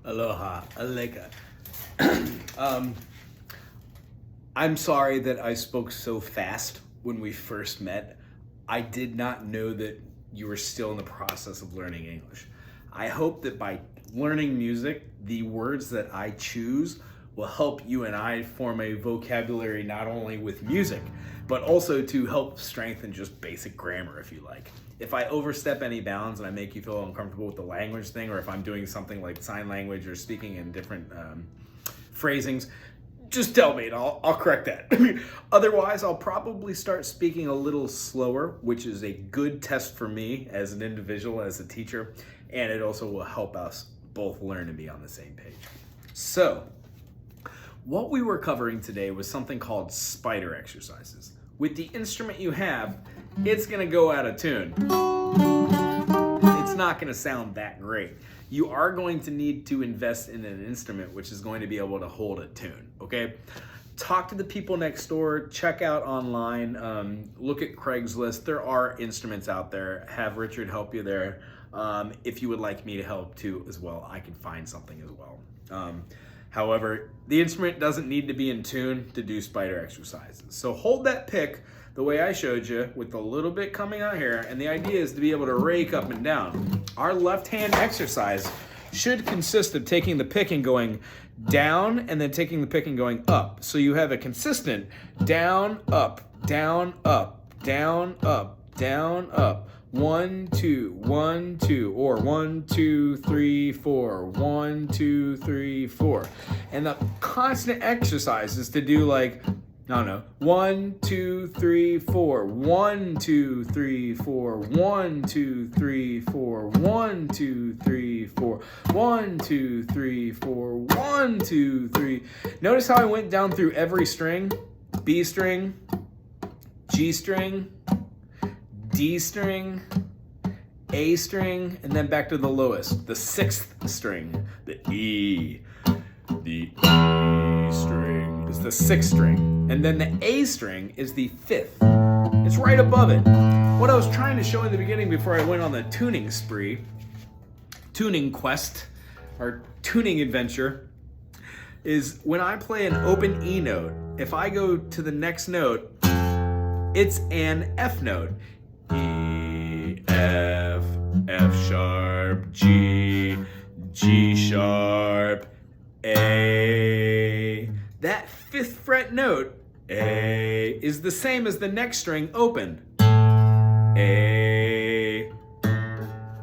Aloha, Jhleyka. I'm sorry that I spoke so fast when we first met. I did not know that you were still in the process of learning English. I hope that by learning music, the words that I choose will help you and I form a vocabulary not only with music, but also to help strengthen just basic grammar, if you like. If I overstep any bounds and I make you feel uncomfortable with the language thing, or if I'm doing something like sign language or speaking in different phrasings, just tell me and I'll correct that. Otherwise, I'll probably start speaking a little slower, which is a good test for me as an individual, as a teacher, and it also will help us both learn and be on the same page. So, what we were covering today was something called spider exercises. With the instrument you have, it's gonna go out of tune. It's not gonna sound that great. You are going to need to invest in an instrument which is going to be able to hold a tune, okay? Talk to the people next door, check out online, look at Craigslist. There are instruments out there. Have Richard help you there. If you would like me to help too as well, I can find something as well. However, the instrument doesn't need to be in tune to do spider exercises. So hold that pick the way I showed you with a little bit coming out here, and the idea is to be able to rake up and down. Our left hand exercise should consist of taking the pick and going down, and then taking the pick and going up. So you have a consistent down, up, down, up, down, up, down, up. 1, 2, 1, 2, or 1, 2, 3, 4, 1, 2, 3, 4. And the constant exercise is to do like, no, 1, 2, 3, 4, 1, 2, 3, 4, 1, 2, 3, 4, 1, 2, 3, 4, 1, 2, 3, 4, 1, 2, 3. Notice how I went down through every string? B string, G string, D string, A string, and then back to the lowest, the 6th string, the E. The E string is the 6th string, and then the A string is the 5th. It's right above it. What I was trying to show in the beginning before I went on the tuning spree, tuning quest, or tuning adventure, is when I play an open E note, if I go to the next note, it's an F note. E, F, F sharp, G, G sharp, A. That 5th fret note, A, is the same as the next string open. A,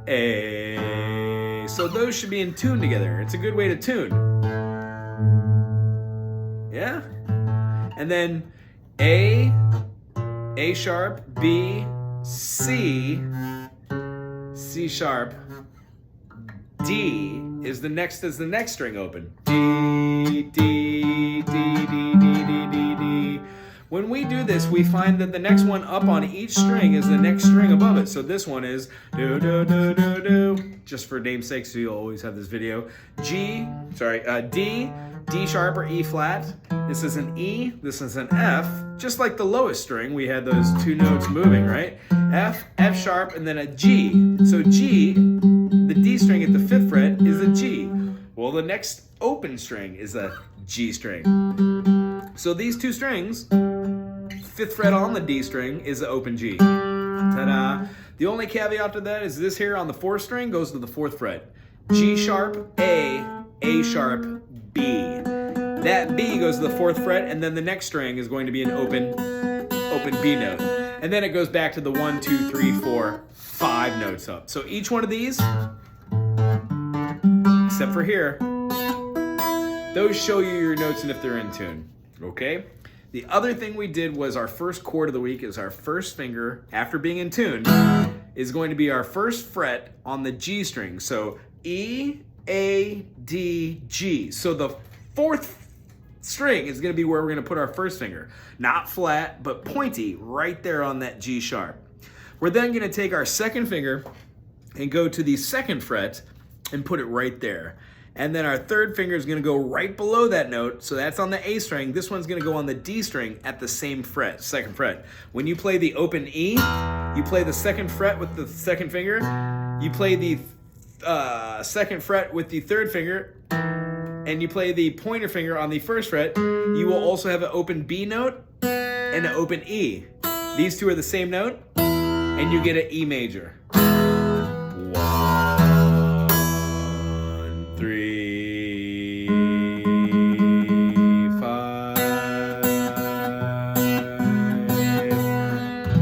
A. So those should be in tune together. It's a good way to tune. Yeah? And then A sharp, B, C, C sharp, D is the next string open. D, D, D, D, D, D, D, D. When we do this, we find that the next one up on each string is the next string above it. So this one is do, do, do, do, do. Just for namesake, so you'll always have this video. D, D sharp or E flat. This is an E, this is an F. Just like the lowest string, we had those two notes moving, right? F, F sharp, and then a G. So G, the D string at the 5th fret is a G. Well, the next open string is a G string. So these two strings, 5th fret on the D string is the open G. Ta-da! The only caveat to that is this here on the 4th string goes to the 4th fret. G sharp, A sharp, B. That B goes to the 4th fret, and then the next string is going to be an open B note. And then it goes back to the 1, 2, 3, 4, 5 notes up. So each one of these, except for here, those show you your notes and if they're in tune, okay? The other thing we did was our first chord of the week is our first finger, after being in tune, is going to be our 1st fret on the G string. So E, A, D, G. So the 4th string is going to be where we're going to put our 1st finger. Not flat, but pointy right there on that G sharp. We're then going to take our 2nd finger and go to the 2nd fret and put it right there. And then our 3rd finger is going to go right below that note. So that's on the A string. This one's going to go on the D string at the same fret, 2nd fret. When you play the open E, you play the 2nd fret with the 2nd finger. You play the second fret with the third finger, and you play the pointer finger on the first fret, you will also have an open B note and an open E. These two are the same note, and you get an E major. 1, 3, 5,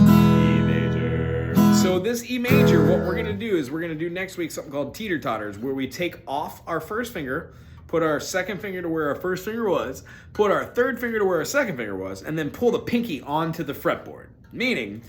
E major. So this E major, what we're gonna do is we're gonna do next week something called teeter totters, where we take off our first finger, put our second finger to where our first finger was, put our third finger to where our second finger was, and then pull the pinky onto the fretboard. Meaning,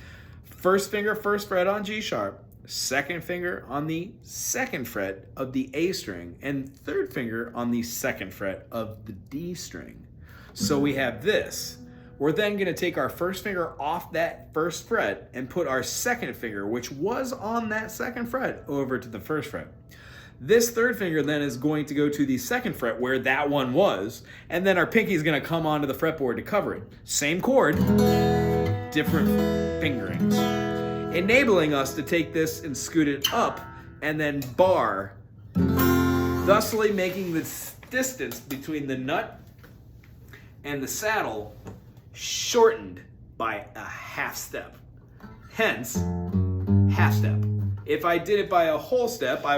first finger, first fret on G sharp, second finger on the second fret of the A string, and third finger on the second fret of the D string. So we have this. We're then gonna take our first finger off that first fret and put our second finger, which was on that second fret, over to the first fret. This third finger then is going to go to the second fret where that one was, and then our pinky is gonna come onto the fretboard to cover it. Same chord, different fingerings, enabling us to take this and scoot it up and then bar, thusly making the distance between the nut and the saddle shortened by a half step. Hence, half step. If I did it by a whole step, I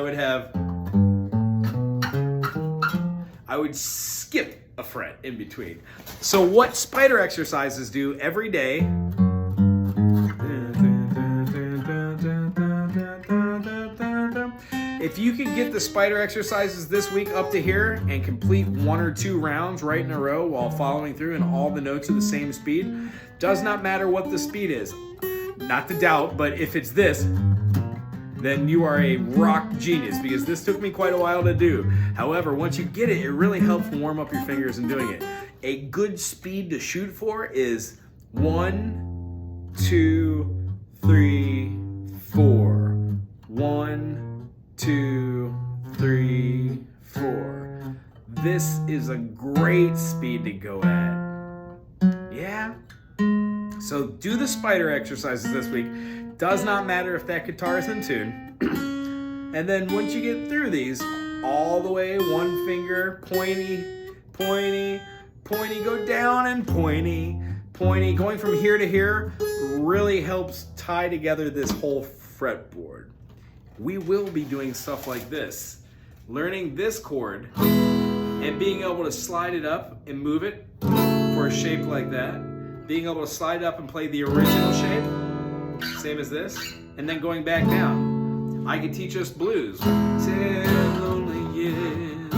would skip a fret in between. So what spider exercises do every day, if you could get the spider exercises this week up to here and complete 1 or 2 rounds right in a row while following through and all the notes are the same speed, does not matter what the speed is. Not to doubt, but if it's this, then you are a rock genius, because this took me quite a while to do. However, once you get it, it really helps warm up your fingers in doing it. A good speed to shoot for is 1, 2, 3, 4. 1, 2, 3, 4. This is a great speed to go at. Yeah? So do the spider exercises this week. Does not matter if that guitar is in tune. And then once you get through these, all the way, one finger, pointy, pointy, pointy, go down and pointy, pointy. Going from here to here really helps tie together this whole fretboard. We will be doing stuff like this. Learning this chord and being able to slide it up and move it for a shape like that. Being able to slide up and play the original shape, same as this, and then going back down. I could teach us blues. 10 lonely years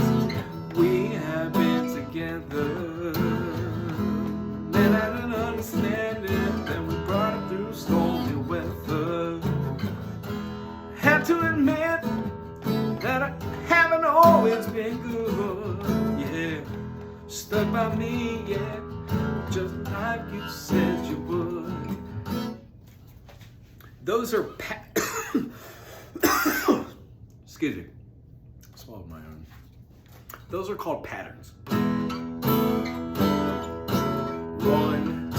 we have been together, and I didn't understand it, then we brought it through stormy weather. Have to admit that I haven't always been good, yeah. Stuck by me, yeah, just like you said you would. Those are excuse me, swallowed my own. Those are called patterns. 1,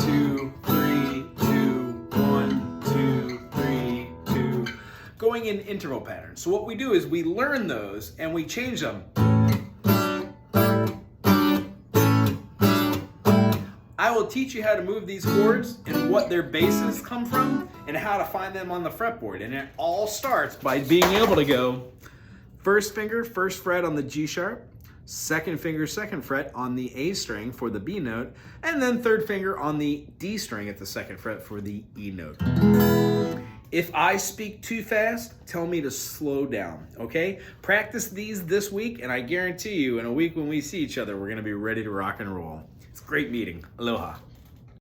2, 3, 2, 1, 2, 3, 2. Going in interval patterns. So what we do is we learn those and we change them. I will teach you how to move these chords and what their bases come from and how to find them on the fretboard. And it all starts by being able to go first finger, first fret on the G sharp, second finger, second fret on the A string for the B note, and then third finger on the D string at the second fret for the E note. If I speak too fast, tell me to slow down, okay? Practice these this week, and I guarantee you in a week when we see each other, we're gonna be ready to rock and roll. It's a great meeting. Aloha.